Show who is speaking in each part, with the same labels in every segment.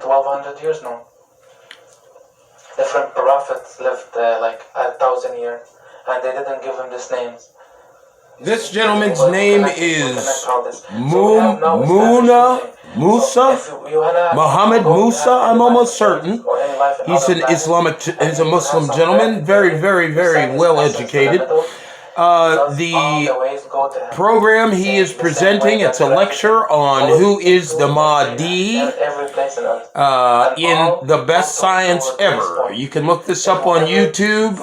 Speaker 1: 1200 years? No. Different prophets lived like 1,000 years, and they didn't give him these names.
Speaker 2: This gentleman's name is Muhammad Musa, I'm almost certain. He's an he's a Muslim gentleman, very, very, very well educated. The program he is presenting, it's a lecture on who is the Mahdi in the best science ever. You can look this up on YouTube.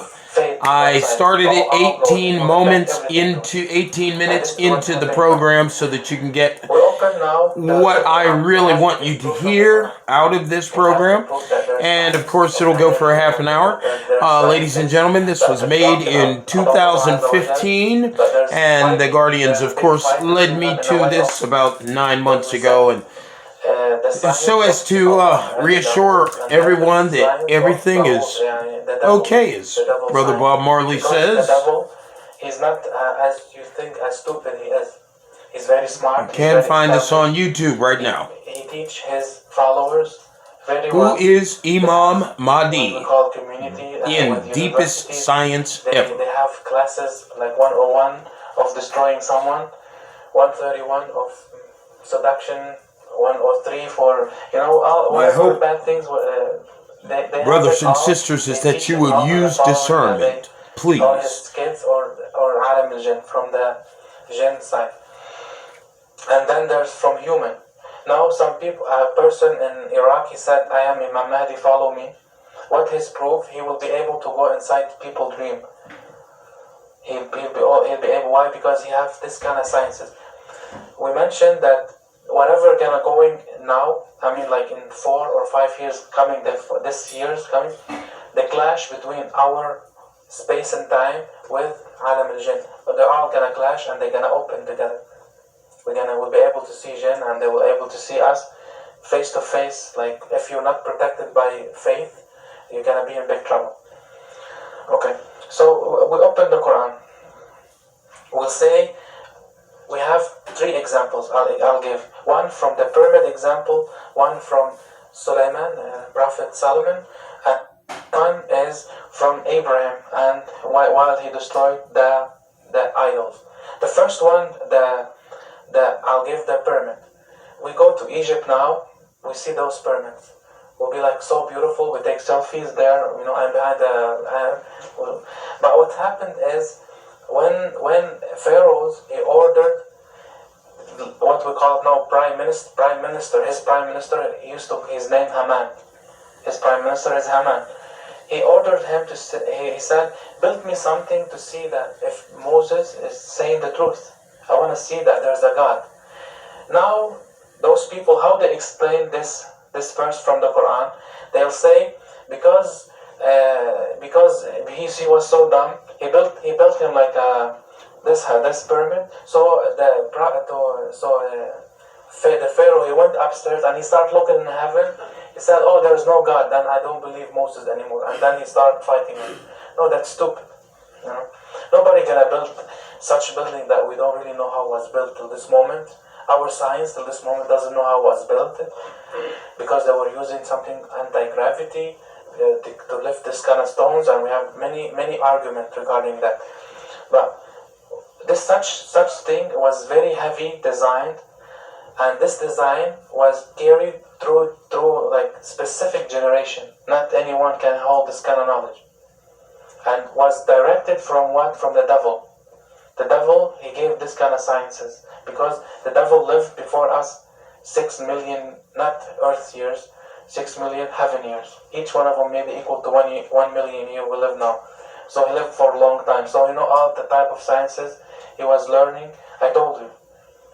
Speaker 2: I started it 18 minutes into the program so that you can get what I really want you to hear out of this program. And of course, it'll go for a half an hour. Ladies and gentlemen, this was made in 2015, and the Guardians, of course, led me to this about 9 months ago, and so as to reassure everyone that everything is okay, as Brother Bob Marley says.
Speaker 1: The devil, he's not as you think, as stupid he is. He's very smart.
Speaker 2: You can find this on YouTube right now.
Speaker 1: He teaches his followers very well.
Speaker 2: Who is Imam Mahdi in deepest science ever.
Speaker 1: They have classes like 101 of destroying someone, 131 of seduction, 103 for, all bad things. They
Speaker 2: brothers and sisters, is that you will use discernment, please.
Speaker 1: Or his kids or Alam al-Jinn, from the Jinn side. And then there's from human. Now some people, a person in Iraq, he said, I am Imam Mahdi, follow me. What his proof? He will be able to go inside people's dream. He'll be able, why? Because he has this kind of sciences. We mentioned that whatever gonna going now, I mean like in 4 or 5 years coming, this year's coming, the clash between our space and time with Alam al-Jinn. But they're all gonna clash and they're gonna open together. We'll be able to see Jinn and they will be able to see us face to face. Like if you're not protected by faith, you're gonna be in big trouble. Okay, so we open the Quran. We'll say we have 3 examples. I'll give one from the pyramid example, one from Sulaiman, Prophet Solomon, and one is from Abraham and while he destroyed the idols. The first one, I'll give the pyramid. We go to Egypt now, we see those pyramids. Will be like so beautiful, we take selfies there, I'm behind but what happened is when Pharaohs, he ordered what we call now prime minister, his name Haman. His prime minister is Haman. He ordered him to, he said, build me something to see that if Moses is saying the truth. I want to see that there's a God. Now, those people, how they explain this verse from the Quran, they'll say, because he was so dumb, he built him like this pyramid. So the Pharaoh, he went upstairs and he started looking in heaven. He said, oh, there's no God, then I don't believe Moses anymore. And then he started fighting him. No, that's stupid. Nobody gonna build such building that we don't really know how it was built till this moment. Our science till this moment doesn't know how it was built, because they were using something anti-gravity to lift this kind of stones, and we have many arguments regarding that. But this such thing was very heavy designed, and this design was carried through like specific generation. Not anyone can hold this kind of knowledge, and was directed from what? From the devil. The devil, he gave this kind of sciences, because the devil lived before us 6 million, not earth years, 6 million heaven years. Each one of them may be equal to 1 million years we live now. So he lived for a long time. So all the type of sciences he was learning. I told you,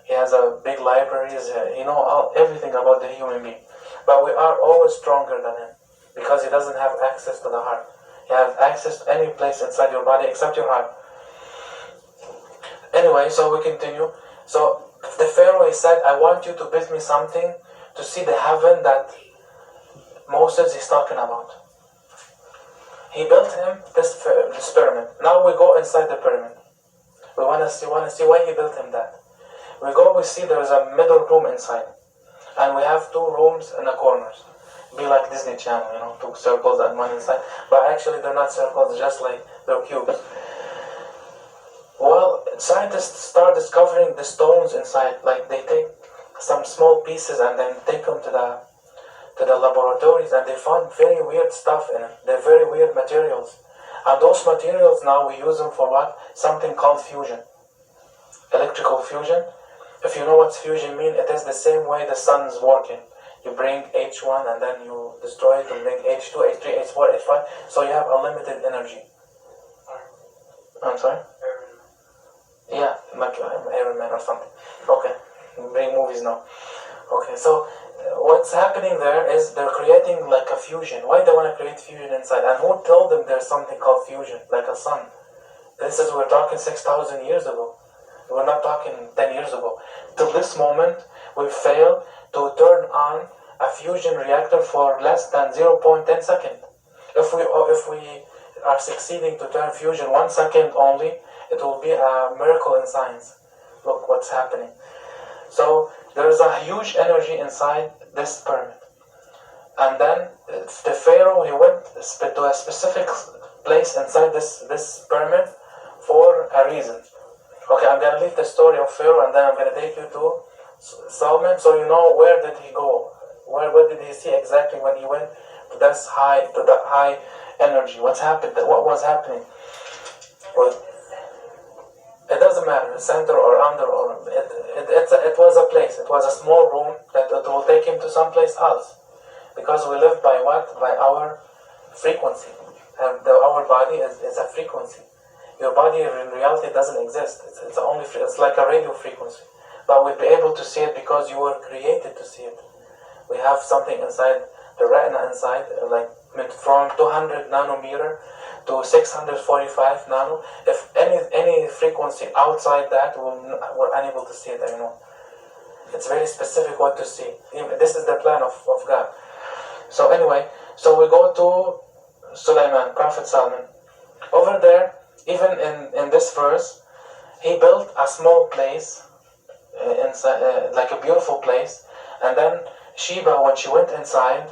Speaker 1: he has a big library, everything about the human being. But we are always stronger than him, because he doesn't have access to the heart. He has access to any place inside your body except your heart. Anyway, so we continue. So the Pharaoh, he said, I want you to build me something to see the heaven that Moses is talking about. He built him this pyramid. Now we go inside the pyramid. We want to see why he built him that. We see there's a middle room inside. And we have 2 rooms in the corners. be like Disney Channel, you know, two circles and one inside. But actually they're not circles, just like they're cubes. Well, scientists start discovering the stones inside. Like they take some small pieces and then take them to the laboratories, and they found very weird stuff in it. They're very weird materials. And those materials now we use them for what? Something called fusion. Electrical fusion. If you know what fusion means, it is the same way the sun's working. You bring H1 and then you destroy it, you bring H2, H3, H4, H5, so you have unlimited energy. I'm sorry? Yeah, like Iron Man or something. Okay, bring movies now. Okay, so what's happening there is they're creating like a fusion. Why they want to create fusion inside? And who told them there's something called fusion, like a sun? This is, we're talking 6,000 years ago. We're not talking 10 years ago. Till this moment, we failed to turn on a fusion reactor for less than 0.10 seconds. If we are succeeding to turn fusion 1 second only, it will be a miracle in science. Look what's happening. So there is a huge energy inside this pyramid. And then the pharaoh, he went to a specific place inside this pyramid for a reason. Okay, I'm going to leave the story of Pharaoh and then I'm going to take you to Solomon so you know where did he go. What did he see exactly when he went to that high energy? What was happening? Well, it doesn't matter, center or under, or it was a place. It was a small room that it will take him to someplace else. Because we live by what? By our frequency. And our body is a frequency. Your body in reality doesn't exist. It's like a radio frequency. But we'll be able to see it because you were created to see it. We have something inside the retina inside, like from 200 nanometer to 645 nano. If any frequency outside that, we're unable to see it anymore. It's very specific what to see. This is the plan of God. So anyway, so we go to Sulaiman, Prophet Solomon. Over there, even in this verse, he built a small place, inside, like a beautiful place, and then Sheba, when she went inside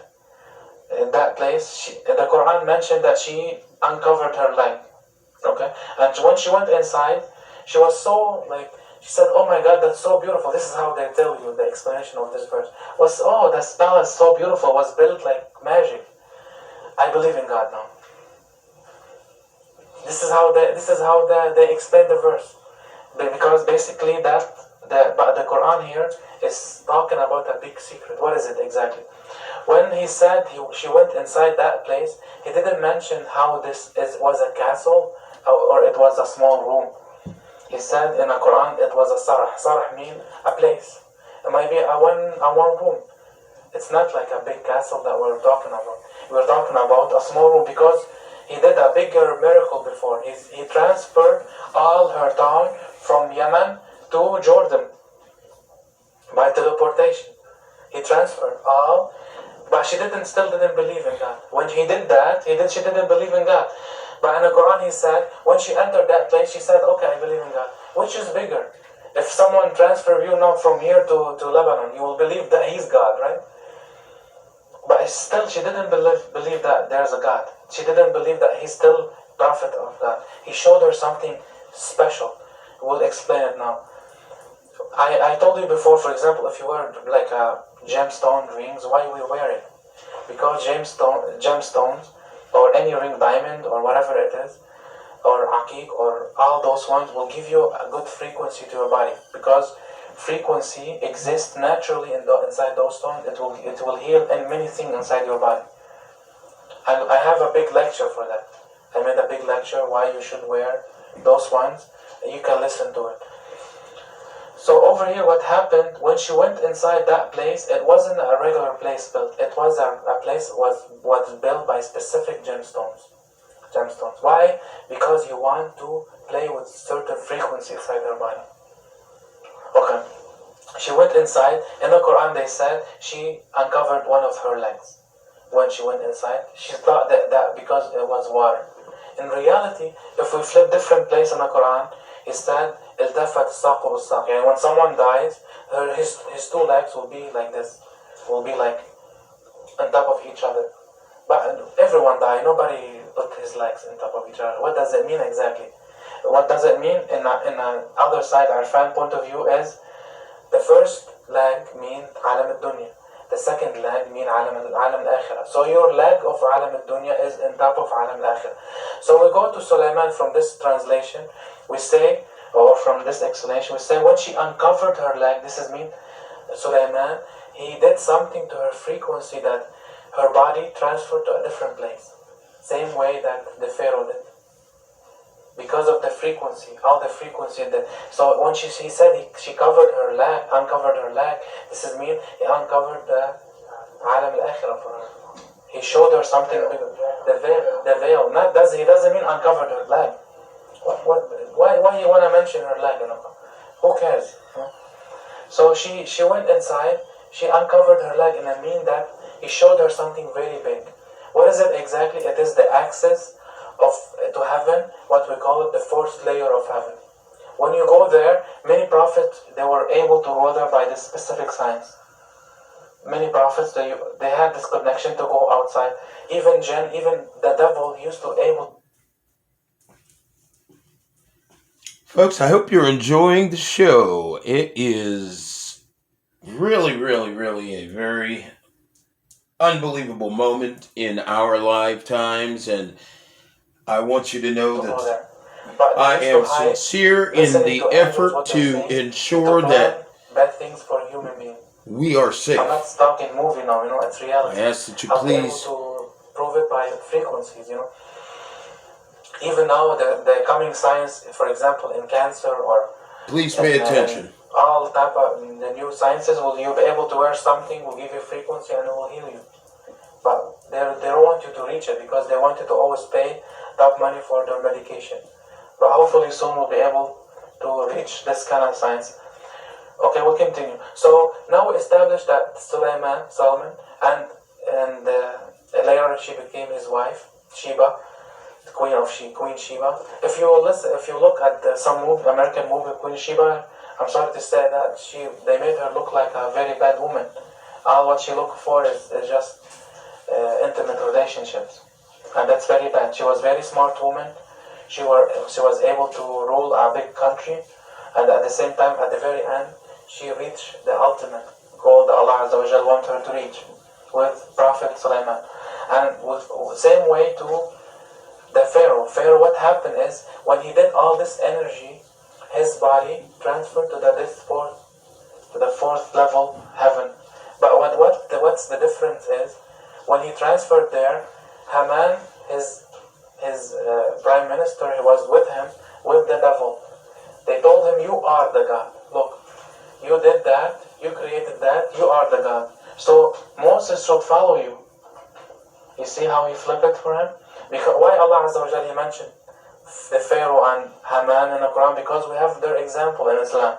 Speaker 1: in that place, the Quran mentioned that she uncovered her leg. Okay, and when she went inside, she was so she said, "Oh my God, that's so beautiful." This is how they tell you the explanation of this verse. This palace so beautiful, was built like magic. I believe in God now. This is how they explain the verse, because basically the Quran here is talking about a big secret. What is it exactly? When he said she went inside that place, he didn't mention how was a castle or it was a small room. He said in the Quran it was a sarah. Sarah means a place. It might be a one room. It's not like a big castle that we're talking about. We're talking about a small room because he did a bigger miracle before. He transferred all her town from Yemen to Jordan by teleportation. He transferred all, but she still didn't believe in God. When he did that, she didn't believe in God. But in the Quran he said, when she entered that place, she said, "Okay, I believe in God." Which is bigger? If someone transfer you now from here to Lebanon, you will believe that he's God, right? But still, she didn't believe that there's a God. She didn't believe that he's still prophet of God. He showed her something special. We'll explain it now. I told you before, for example, if you wear like a gemstone rings, why we wear it? Because gemstones, or any ring, diamond, or whatever it is, or akik, or all those ones will give you a good frequency to your body. Because frequency exists naturally inside those stones. It will heal many things inside your body. And I have a big lecture for that. I made a big lecture why you should wear those ones. You can listen to it. So over here, what happened when she went inside that place? It wasn't a regular place built. It was a place was built by specific gemstones. Why? Because you want to play with certain frequency inside her body. Okay. She went inside. In the Quran, they said she uncovered one of her legs. When she went inside, she thought that because it was water. In reality, if we flip different place in the Quran, it said, "Iltafat saqu bis-saq." When someone dies, his two legs will be like this. Will be like on top of each other. But everyone died. Nobody put his legs on top of each other. What does it mean exactly? What does it mean in a other side, our fan point of view is the first leg mean alam al-dunya. The second leg mean alam al-akhirah. So your leg of alam al-dunya is on top of alam al-akhirah. So we go to Sulaiman from this translation. We say, or from this explanation, we say when she uncovered her leg, this is mean Sulaiman, he did something to her frequency that her body transferred to a different place. Same way that the Pharaoh did. Because of the frequency, all the frequency. So when she said she covered her leg, uncovered her leg, this is mean he uncovered the alam al-akhirah for her. He showed her something bigger. The veil. He doesn't mean uncovered her leg. Why you want to mention her leg? Who cares? So she went inside, she uncovered her leg, and I mean that he showed her something very big. What is it exactly? It is the access to heaven, what we call it the fourth layer of heaven. When you go there, many prophets, they were able to go there by this specific signs. Many prophets, they had this connection to go outside. Even jinn, even the devil used to able.
Speaker 2: Folks, I hope you're enjoying the show. It is really, really, really a very unbelievable moment in our lifetimes, and I want you to know that I am sincere in the effort to ensure that
Speaker 1: bad things for human beings.
Speaker 2: We are safe.
Speaker 1: I'm not stuck in movie now, it's reality.
Speaker 2: I ask that you
Speaker 1: I'll
Speaker 2: please.
Speaker 1: be able to prove it by frequencies, Even now, the coming science, for example, in cancer or...
Speaker 2: Please pay attention.
Speaker 1: All type of the new sciences, will you be able to wear something, will give you frequency and it will heal you. But they don't want you to reach it because they want you to always pay top money for their medication. But hopefully soon we'll be able to reach this kind of science. Okay, we'll continue. So now we established that Solomon, and later she became his wife, Sheba, Queen Sheba. If you look at some American movie, Queen Sheba, I'm sorry to say that they made her look like a very bad woman. All what she looked for is just intimate relationships, and that's very bad. She was a very smart woman. She was able to rule a big country, and at the same time, at the very end, she reached the ultimate goal that Allah Azza wa Jal wanted her to reach with Prophet Sulaiman. And with same way to the Pharaoh. Pharaoh, what happened is when he did all this energy, his body transferred to the fourth level heaven. But what's the difference is when he transferred there, Haman, his prime minister, he was with him, with the devil. They told him, you are the God. Look, you did that, you created that, you are the God. So Moses should follow you. You see how he flipped it for him? Because why Allah Azza wa Jalla mentioned the Pharaoh and Haman in the Quran? Because we have their example in Islam.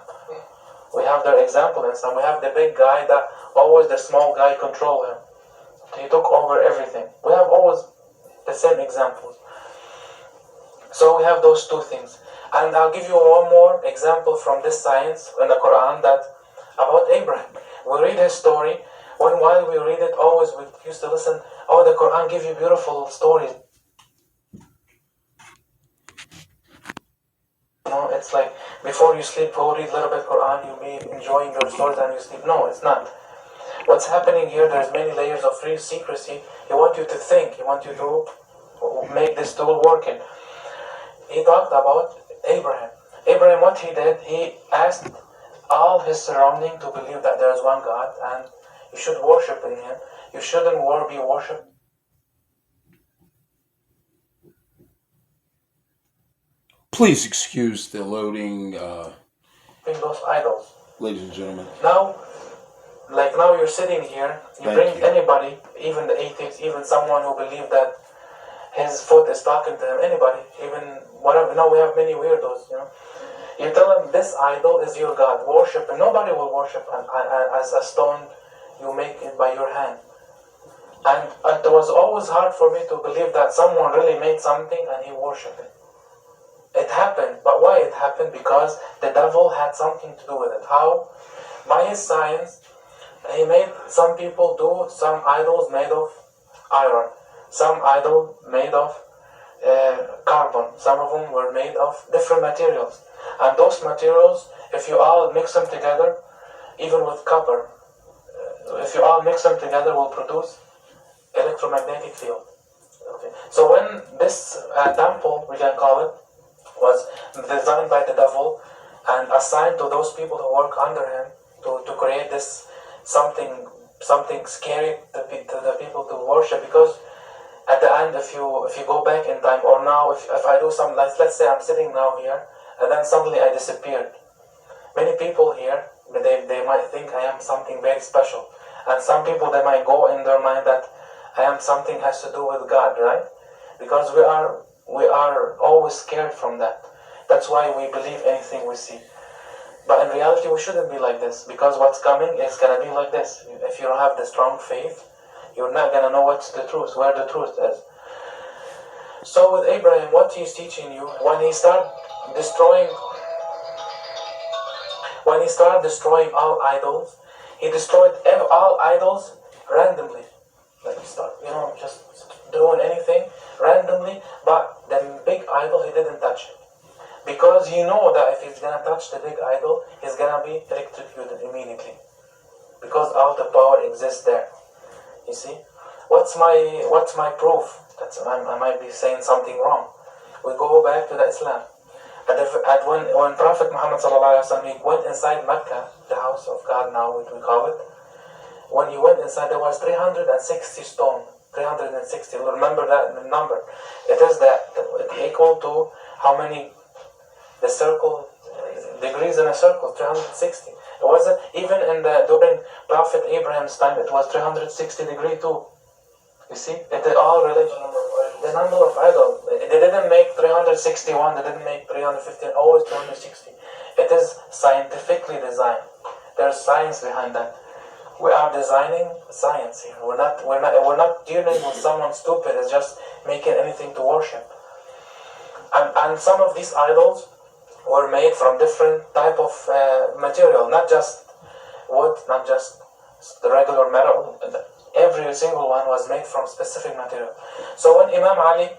Speaker 1: We have their example in Islam. We have the big guy that always the small guy control him. He took over everything. We have always the same examples. So we have those two things. And I'll give you one more example from this science in the Quran that about Abraham. We read his story. While we read it, always we used to listen, oh, the Quran gives you beautiful stories. It's like before you sleep, go read a little bit Quran, you'll be enjoying your stories and you sleep. No, it's not. What's happening here, there's many layers of free secrecy. He wants you to think. He wants you to make this tool working. He talked about Abraham. Abraham, what he did, he asked all his surrounding to believe that there is one God and you should worship in him. You shouldn't be worshipped.
Speaker 2: Please excuse the loading.
Speaker 1: Those idols.
Speaker 2: Ladies and gentlemen.
Speaker 1: Now you're sitting here, you bring anybody, even the atheist, even someone who believes that his foot is talking to him, anybody, even whatever. Now we have many weirdos, You tell them this idol is your God, worship, and nobody will worship as a stone you make it by your hand. And it was always hard for me to believe that someone really made something and he worshipped it. It happened, but why it happened? Because the devil had something to do with it. How? By his science, He made some people do some idols made of iron, some idol made of carbon. Some of them were made of different materials, and those materials, if you all mix them together, even with copper, if you all mix them together, will produce electromagnetic field. Okay. So when this temple, we can call it, was designed by the devil and assigned to those people who work under him to create this something scary to the people to worship, because at the end, if you go back in time, or now if I do some, let's say I'm sitting now here and then suddenly I disappeared, many people here, they might think I am something very special, and some people, they might go in their mind that I am something has to do with God, right? Because we are always scared from that. That's why we believe anything we see. But in reality, we shouldn't be like this, because what's coming is gonna be like this. If you don't have the strong faith, you're not gonna know what's the truth, where the truth is. So with Abraham, what he's teaching you, when he started destroying all idols, he destroyed all idols randomly. Like start, just doing anything randomly, but the big idol, he didn't touch it. Because he know that if he's gonna touch the big idol, he's gonna be electrocuted immediately. Because all the power exists there. You see? What's my proof? I might be saying something wrong. We go back to the Islam. When Prophet Muhammad he went inside Mecca, the house of God now, what we call it, when he went inside, there was 360 stone. 360. Remember that number. It is equal to how many the circle degrees in a circle, 360. It wasn't even during Prophet Abraham's time, it was 360 degree too. You see, it is all religion. The number of idols. They didn't make 361. They didn't make 315. Always 360. It is scientifically designed. There's science behind that. We are designing science here. We're not dealing with someone stupid. It's just making anything to worship. And some of these idols were made from different type of material, not just wood, not just the regular metal. Every single one was made from specific material. So when Imam Ali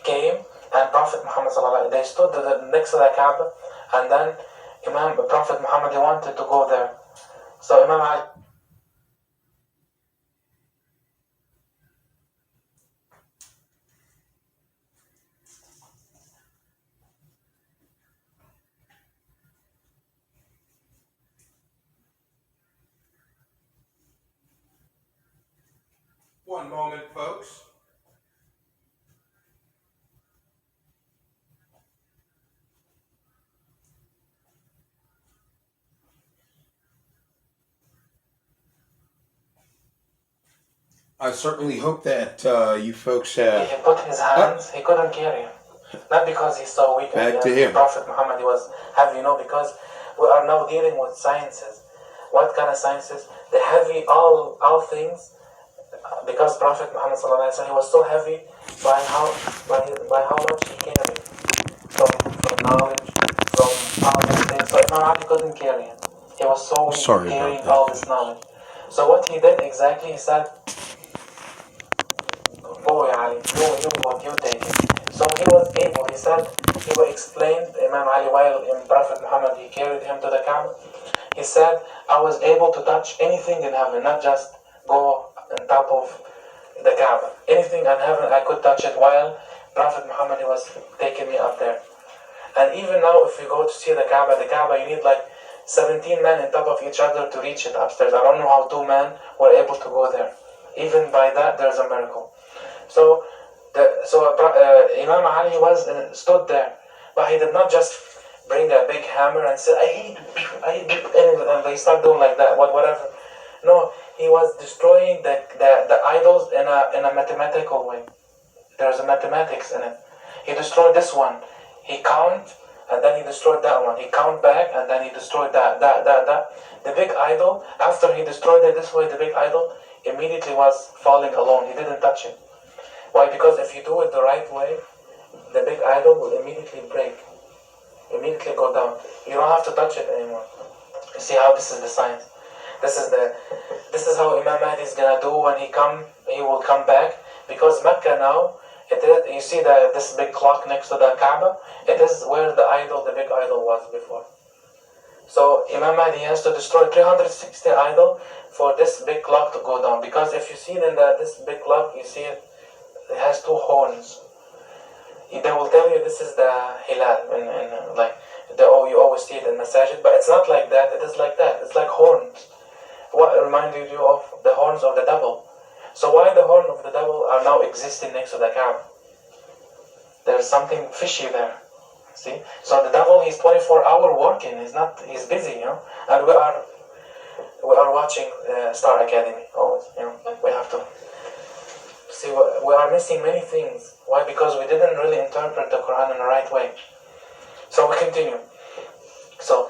Speaker 1: came and Prophet Muhammad they stood next to the Kaaba, and then Prophet Muhammad wanted to go there. So Imam Ali.
Speaker 2: One moment, folks. I certainly hope that you folks have...
Speaker 1: He put his hands, he couldn't carry him. Not because he's so weak.
Speaker 2: Back to him.
Speaker 1: Prophet Muhammad, he was heavy, because we are now dealing with sciences. What kind of sciences? The heavy, all things. Because Prophet Muhammad he was so heavy by how much he carried from knowledge, from all these things. So Imam Ali couldn't carry him. He was so weak carrying all this knowledge. So what he did exactly, he said, "Go, Ali, you take it." So he was able. He said he would explain Imam Ali while Prophet Muhammad he carried him to the Kaaba. He said, "I was able to touch anything in heaven, not just go on top of the Kaaba. Anything in heaven, I could touch it while Prophet Muhammad was taking me up there." And even now, if you go to see the Kaaba, you need like 17 men on top of each other to reach it upstairs. I don't know how 2 men were able to go there. Even by that, there's a miracle. So Imam Ali stood there, but he did not just bring a big hammer and say, I hate and they start doing like that, whatever. No, he was destroying the idols in a mathematical way. There's a mathematics in it. He destroyed this one. He count, and then he destroyed that one. He count back, and then he destroyed that. The big idol, after he destroyed it this way, the big idol immediately was falling alone. He didn't touch it. Why? Because if you do it the right way, the big idol will immediately break. Immediately go down. You don't have to touch it anymore. You see how this is the science. This is how Imam Mahdi is gonna do when he will come back, because Mecca now, you see this big clock next to the Kaaba, it is where the big idol was before. So Imam Mahdi has to destroy 360 idol for this big clock to go down, because if you see in this big clock, you see it has two horns. They will tell you this is the Hilal, and like you always see it in Masajid, but it's not like that. It is like that. It's like horns. What reminded you of the horns of the devil? So why the horn of the devil are now existing next to the Kaaba? There's something fishy there. See? So the devil, he's 24-hour working. He's busy, And we are watching Star Academy always, We have to see we are missing many things. Why? Because we didn't really interpret the Quran in the right way. So we continue. So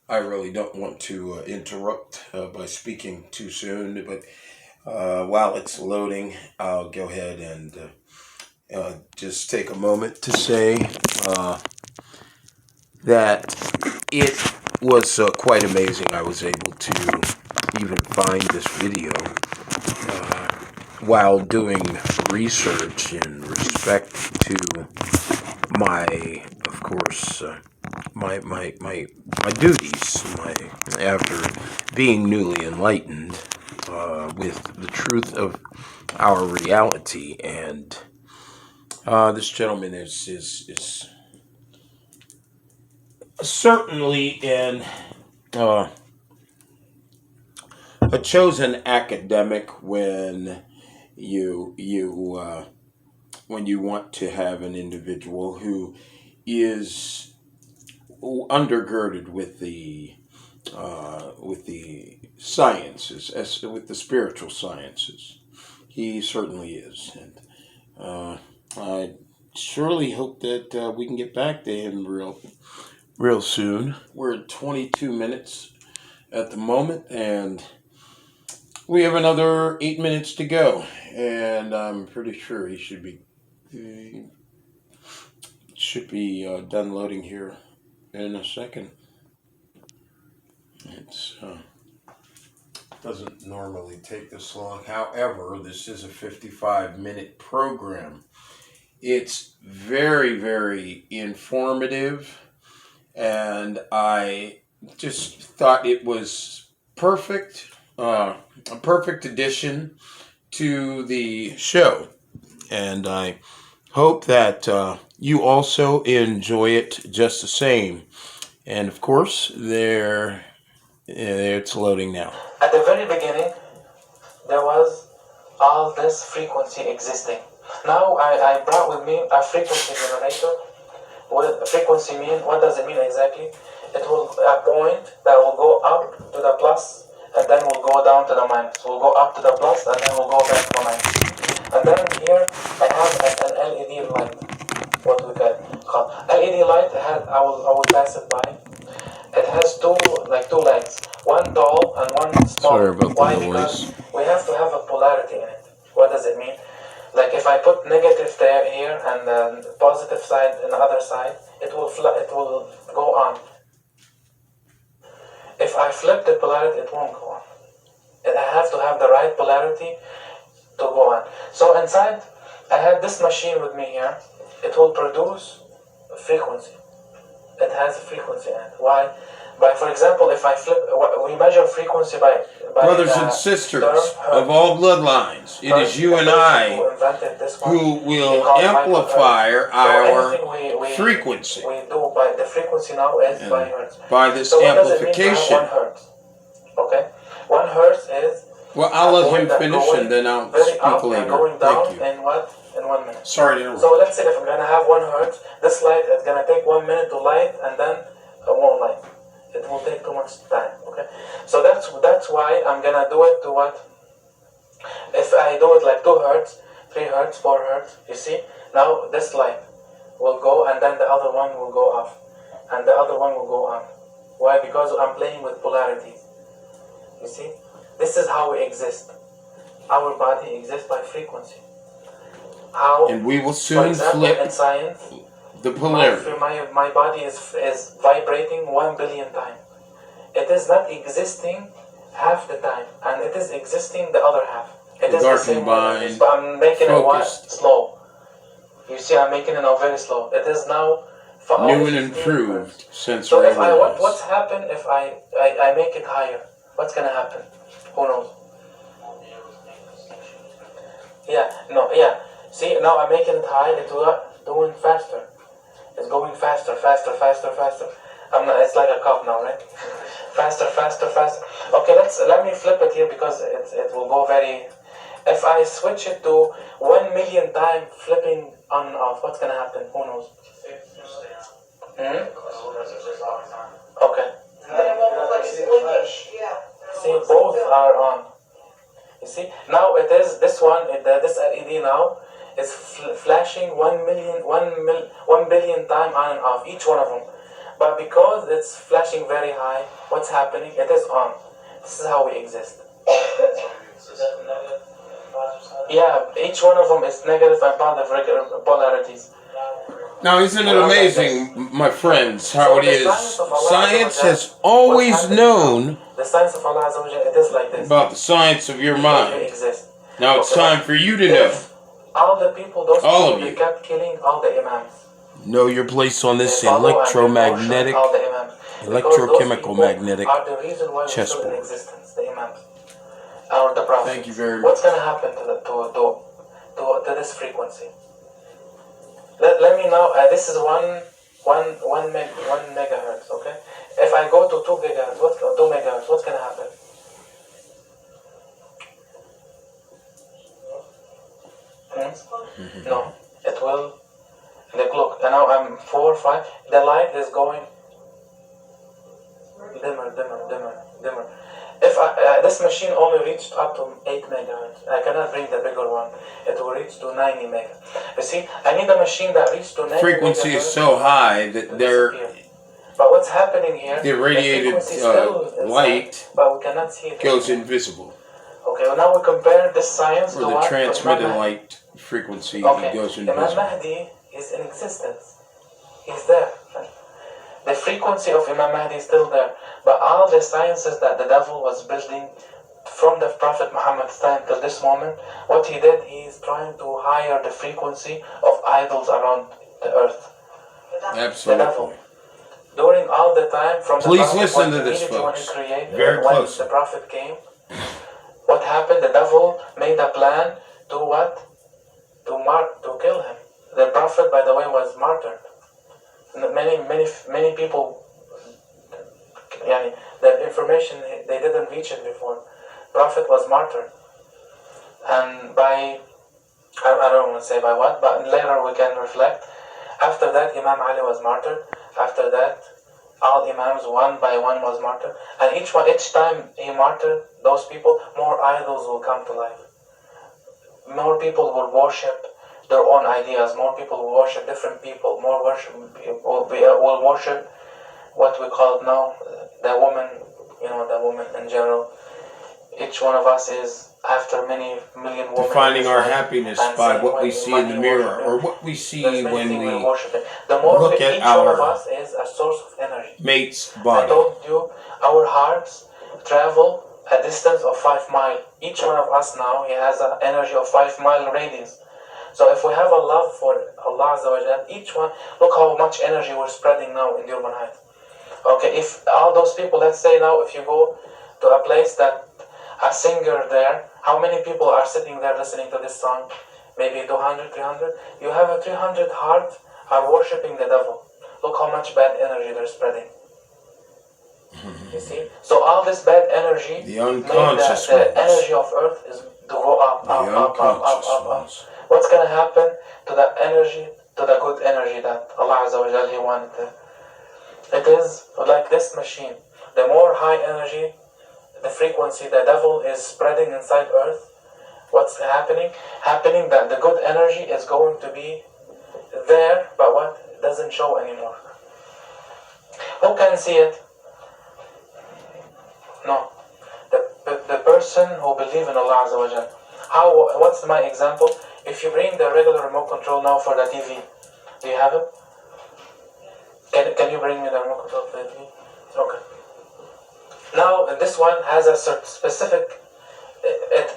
Speaker 2: I really don't want to interrupt by speaking too soon, but while it's loading, I'll go ahead and just take a moment to say that it was quite amazing. I was able to even find this video while doing research in respect to my, of course, my duties, after being newly enlightened with the truth of our reality. And this gentleman is certainly in a chosen academic when you want to have an individual who is undergirded with the sciences, with the spiritual sciences. He certainly is, and I surely hope that we can get back to him real soon. We're at 22 minutes at the moment, and we have another 8 minutes to go, and I'm pretty sure he should be done loading here in a second. It doesn't normally take this long. However, this is a 55-minute program. It's very, very informative, and I just thought it was perfect, a perfect addition to the show. And I hope that you also enjoy it just the same. And of course, it's loading now.
Speaker 1: At the very beginning, there was all this frequency existing. Now I brought with me a frequency generator. What frequency mean? What does it mean exactly? It will a point that will go up to the plus, and then will go down to the minus. We'll go up to the plus, and then we'll go back to the minus. And then here I have an LED light. What we call LED light. I will pass it by. It has two legs, one tall and one small.
Speaker 2: Sorry about
Speaker 1: Why?
Speaker 2: the noise.
Speaker 1: Because we have to have a polarity in it. What does it mean? Like if I put negative there here and the positive side in the other side, it will go on. If I flip the polarity, it won't go on. And I have to have the right polarity to go on. So inside, I have this machine with me here. It will produce a frequency. It has a frequency in it. Why? For example, if I flip, we measure frequency by
Speaker 2: brothers and sisters of all bloodlines. It is you and I who will amplify our frequency.
Speaker 1: We do by the frequency now is by hertz.
Speaker 2: By this amplification.
Speaker 1: 1 hertz. Okay, 1 hertz is.
Speaker 2: Well, I'll let him finish and then I'll speak later.
Speaker 1: Going down.
Speaker 2: Thank you.
Speaker 1: In 1 minute.
Speaker 2: Sorry to interrupt.
Speaker 1: So let's say if I'm gonna have 1 hertz, this light is gonna take 1 minute to light, and then it won't light. It will take too much time. Okay, so that's why I'm gonna do it to what? If I do it like 2 hertz, 3 hertz, 4 hertz, you see? Now this light will go, and then the other one will go off, and the other one will go on. Why? Because I'm playing with polarities. You see? This is how we exist. Our body exists by frequency. How?
Speaker 2: And we will
Speaker 1: For
Speaker 2: soon
Speaker 1: example,
Speaker 2: flip
Speaker 1: in science,
Speaker 2: the polarity.
Speaker 1: my body is vibrating 1 billion times. It is not existing half the time, and it is existing the other half. It is the same way, but I'm making it slow. You see, I'm making it now very slow. It is now
Speaker 2: new and improved sensory
Speaker 1: So if
Speaker 2: awareness.
Speaker 1: what's happened if I make it higher? What's gonna happen? Who knows? Yeah. See, now I'm making it high. It's doing faster. It's going faster. It's like a cup now, right? faster. Okay, let me flip it here because it will go very. If I switch it to 1 million times flipping on and off, what's gonna happen? Who knows? Okay. See, both are on. You see, now it is this one. This LED now is flashing 1 billion times on and off, each one of them. But because it's flashing very high, what's happening? It is on. This is how we exist. Yeah, each one of them is negative and positive polarities.
Speaker 2: Now, isn't it amazing, my friends, how it is? Science has always known
Speaker 1: the science of Allah Azza wa Jalla, it is like this.
Speaker 2: About the science of your mind. Now it's time for you to know.
Speaker 1: All the people, those people, they kept killing all the imams.
Speaker 2: Know your place on this electromagnetic, electrochemical magnetic chessboard.
Speaker 1: The imams or the prophets.
Speaker 2: Thank you very much.
Speaker 1: What's going to happen to this frequency? Let me know. This is one megahertz. Okay. If I go to 2 gigahertz, 2 megahertz, what's going to happen? No, it will. Look, and now I'm 4, 5. The light is going dimmer. If this machine only reached up to 8 megahertz, I cannot bring the bigger one. It will reach to 90 megahertz. You see, I need a machine that reaches to 90
Speaker 2: frequency is so high that they're.
Speaker 1: But what's happening here?
Speaker 2: The irradiated light
Speaker 1: but we cannot see it
Speaker 2: goes invisible.
Speaker 1: Okay, well now we compare this science
Speaker 2: or the transmitted light frequency goes invisible.
Speaker 1: Imam Mahdi is in existence. He's there. The frequency of Imam Mahdi is still there. But all the sciences that the devil was building from the Prophet Muhammad's time till this moment, what he did, he is trying to higher the frequency of idols around the earth.
Speaker 2: Absolutely.
Speaker 1: The devil. During all the time from
Speaker 2: Please
Speaker 1: the Prophet,
Speaker 2: listen to this, folks. Very
Speaker 1: when
Speaker 2: close.
Speaker 1: the Prophet came, what happened? The devil made a plan to what? To kill him. The Prophet, by the way, was martyred. Many people, the information, they didn't reach it before. Prophet was martyred. And by, I don't want to say by what, but later we can reflect. After that, Imam Ali was martyred. After that, all Imams, one by one, was martyred. And each time he martyred those people, more idols will come to life. More people will worship their own ideas. More people will worship different people. More worship will worship what we call now the woman. The woman in general. Each one of us is after many million women.
Speaker 2: Defining our happiness by what we see in the mirror or what we see when we look at our
Speaker 1: one of us is a source of energy.
Speaker 2: Mate's body.
Speaker 1: I told you, our hearts travel a distance of 5 miles. Each one of us now, he has an energy of 5-mile radius. So if we have a love for Allah Azza wa Jalla, each one, look how much energy we're spreading now in Durban Heights. Okay, if all those people, let's say now, if you go to a place that a singer there, how many people are sitting there listening to this song? Maybe 200, 300. You have a 300 heart are worshipping the devil. Look how much bad energy they're spreading. You see? So all this bad energy,
Speaker 2: the unconscious
Speaker 1: the energy of earth is to go up. What's going to happen to the energy, to the good energy that Allah Azza wa Jalla, He wanted? It is like this machine. The more high energy, the frequency the devil is spreading inside earth, what's happening? Happening that the good energy is going to be there, but what? It doesn't show anymore. Who can see it? No. The person who believes in Allah Azza wa Jal. What's my example? If you bring the regular remote control now for the TV, do you have it? Can you bring me the remote control for the TV? Okay. Now this one has a specific.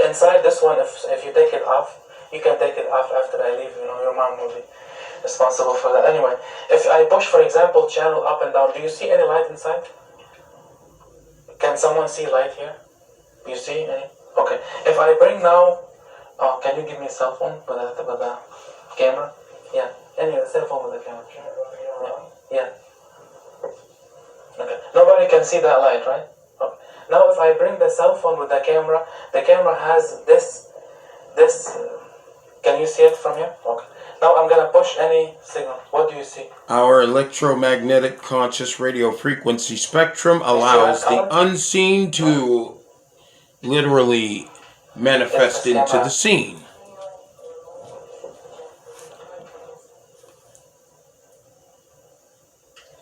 Speaker 1: Inside this one, if you take it off, you can take it off after I leave. Your mom will be responsible for that. Anyway, if I push, for example, channel up and down, do you see any light inside? Can someone see light here? You see any? Okay. If I bring now, can you give me a cell phone with the camera? Yeah. Any cell phone with the camera. Yeah. Okay. Nobody can see that light, right? Okay. Now, if I bring the cell phone with the camera has this. Can you see it from here? Okay. Now I'm gonna push any signal. What do you see?
Speaker 2: Our electromagnetic conscious radio frequency spectrum allows the unseen to literally manifest into the scene.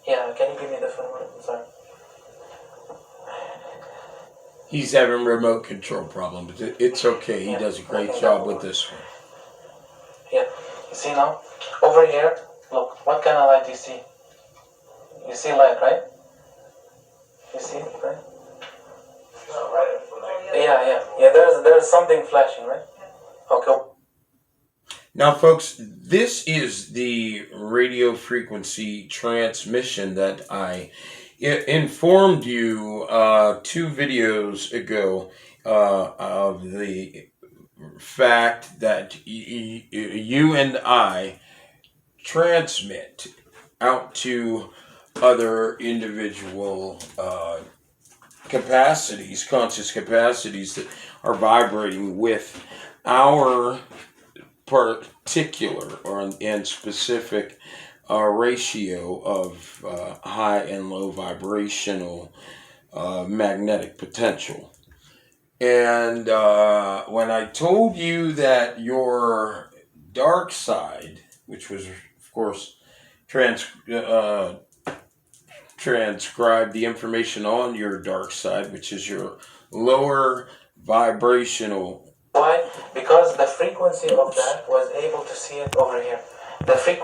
Speaker 1: Yeah, can you give me the phone? Sorry.
Speaker 2: He's having remote control problems. It's okay. He does a great job with this one.
Speaker 1: Yeah. You see now? Over here, look. What kind of light do you see? You see light, right? You see, right? Yeah. There's something flashing, right? Okay.
Speaker 2: Now, folks, this is the radio frequency transmission that I informed you 2 videos ago of the fact that you and I transmit out to other individual capacities, conscious capacities that are vibrating with our particular and specific ratio of high and low vibrational magnetic potential. And when I told you that your dark side, which was, of course, transcribed the information on your dark side, which is your lower vibrational.
Speaker 1: Why? Because the frequency of that was able to see it over here. The frequency